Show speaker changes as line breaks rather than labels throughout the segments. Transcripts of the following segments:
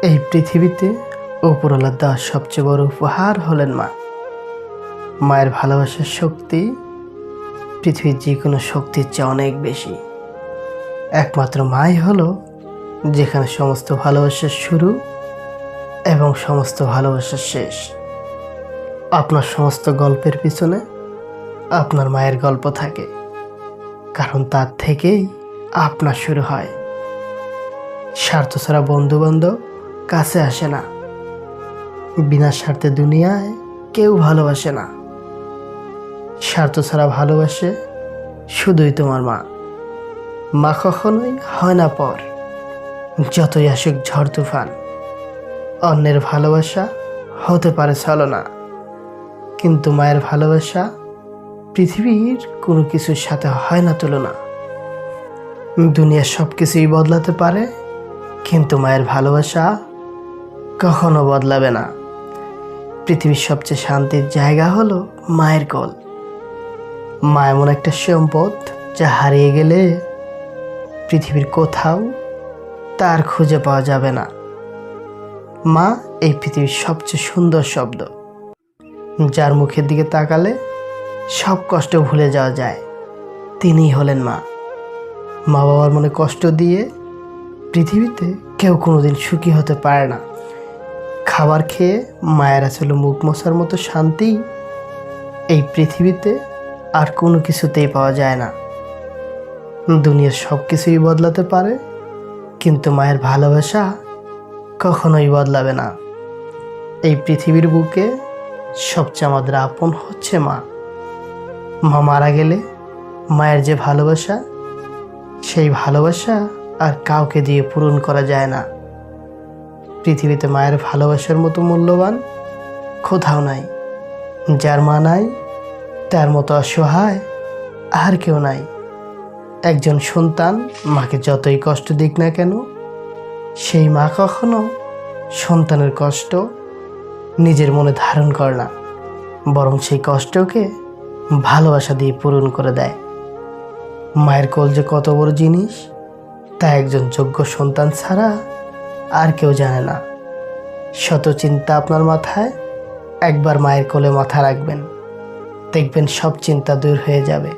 এই পৃথিবীতে উপরওয়ালা দেওয়া সবচেয়ে বড় উপহার হলেন মা। মায়ের ভালোবাসার শক্তি পৃথিবীর যে কোনো শক্তির চেয়ে অনেক বেশি। একমাত্র মাই হলো যেখানে সমস্ত ভালোবাসার শুরু এবং সমস্ত ভালোবাসার শেষ। আপনার সমস্ত গল্পের পিছনে আপনার মায়ের গল্প থাকে, কারণ তার থেকেই আপনার শুরু হয়। স্বার্থ ছাড়া বন্ধু বান্ধব কাছে আসে না, বিনা স্বার্থে দুনিয়ায় কেউ ভালোবাসে না। স্বার্থ ছাড়া ভালোবাসে শুধুই তোমার মা। মা কখনোই হয় না পর, যতই আসুক ঝড় তুফান। অন্যের ভালোবাসা হতে পারে ছলনা, কিন্তু মায়ের ভালোবাসা পৃথিবীর কোনো কিছুর সাথে হয় না তুলনা। দুনিয়ার সব কিছুই বদলাতে পারে, কিন্তু মায়ের ভালোবাসা কখনো বদলাবে না। পৃথিবীর সবচেয়ে শান্তির জায়গা হলো মায়ের কোল। মা এমন একটা সম্পদ যা হারিয়ে গেলে পৃথিবীর কোথাও তার খুঁজে পাওয়া যাবে না। মা এই পৃথিবীর সবচেয়ে সুন্দর শব্দ, যার মুখের দিকে তাকালে সব কষ্ট ভুলে যাওয়া যায়। তিনিই হলেন মা। মা বাবার মনে কষ্ট দিয়ে পৃথিবীতে কেউ কোনোদিন সুখী হতে পারে না। খাবার খেয়ে মায়ের আসলে মুখ মোছার মতো শান্তি এই পৃথিবীতে আর কোনো কিছুতেই পাওয়া যায় না। দুনিয়ার সব কিছুই বদলাতে পারে, কিন্তু মায়ের ভালোবাসা কখনোই বদলাবে না। এই পৃথিবীর বুকে সবচেয়ে আমাদের আপন হচ্ছে মা। মা মারা গেলে মায়ের যে ভালোবাসা, সেই ভালোবাসা আর কাউকে দিয়ে পূরণ করা যায় না। পৃথিবীতে মায়ের ভালোবাসার মতো মূল্যবান কোথাও নাই। যার মা নাই তার মতো অসহায় আর কেউ নাই। একজন সন্তান মাকে যতই কষ্ট দিক না কেন, সেই মা কখনো সন্তানের কষ্ট নিজের মনে ধারণ করে না, বরং সেই কষ্টকে ভালোবাসা দিয়ে পূরণ করে দেয়। মায়ের কোল যে কত বড় জিনিস তা একজন যোগ্য সন্তান ছাড়া আর কেউ জানে না। শত চিন্তা আপনার মাথায়, একবার মায়ের কোলে মাথা রাখবেন, দেখবেন সব চিন্তা দূর হয়ে যাবে।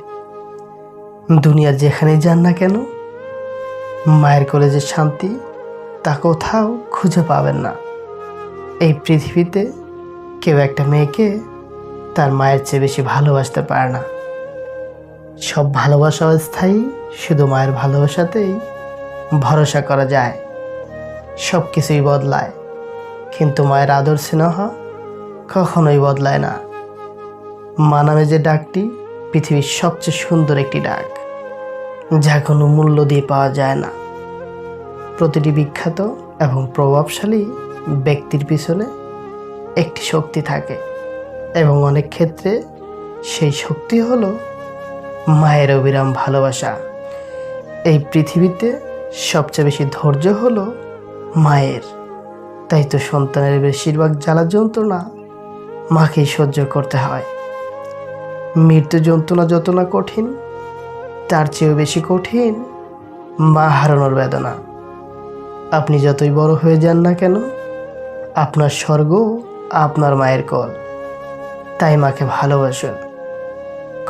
দুনিয়ার যেখানেই যান না কেন, মায়ের কোলে যে শান্তি তা কোথাও খুঁজে পাবেন না। এই পৃথিবীতে কেউ একটা মেয়েকে তার মায়ের চেয়ে বেশি ভালোবাসতে পারে না। সব ভালোবাসা স্থায়ী, শুধু মায়ের ভালোবাসাতেই ভরসা করা যায়। সব কিছুই বদলায়, কিন্তু মায়ের আদর স্নেহ কখনোই বদলায় না। মা নামে যে ডাকটি পৃথিবীর সবচেয়ে সুন্দর একটি ডাক, যা কোনো মূল্য দিয়ে পাওয়া যায় না। প্রতিটি বিখ্যাত এবং প্রভাবশালী ব্যক্তির পিছনে একটি শক্তি থাকে, এবং অনেক ক্ষেত্রে সেই শক্তি হলো মায়ের অবিরাম ভালোবাসা। এই পৃথিবীতে সবচেয়ে বেশি ধৈর্য হলো মায়ের। তাই তো সন্তানের বেশিরভাগ জ্বালা যন্ত্রণা মাকেই সহ্য করতে হয়। মৃত্যু যন্ত্রণা যত না কঠিন, তার চেয়েও বেশি কঠিন মা হারানোর বেদনা। আপনি যতই বড় হয়ে যান না কেন, আপনার স্বর্গ আপনার মায়ের কোল। তাই মাকে ভালোবাসুন,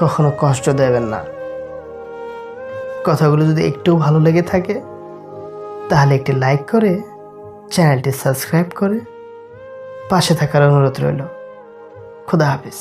কখনো কষ্ট দেবেন না। কথাগুলো যদি একটু ভালো লেগে থাকে, তাহলে একটি লাইক করে চ্যানেলটি সাবস্ক্রাইব করে পাশে থাকার অনুরোধ রইল। খুদা হাফেজ।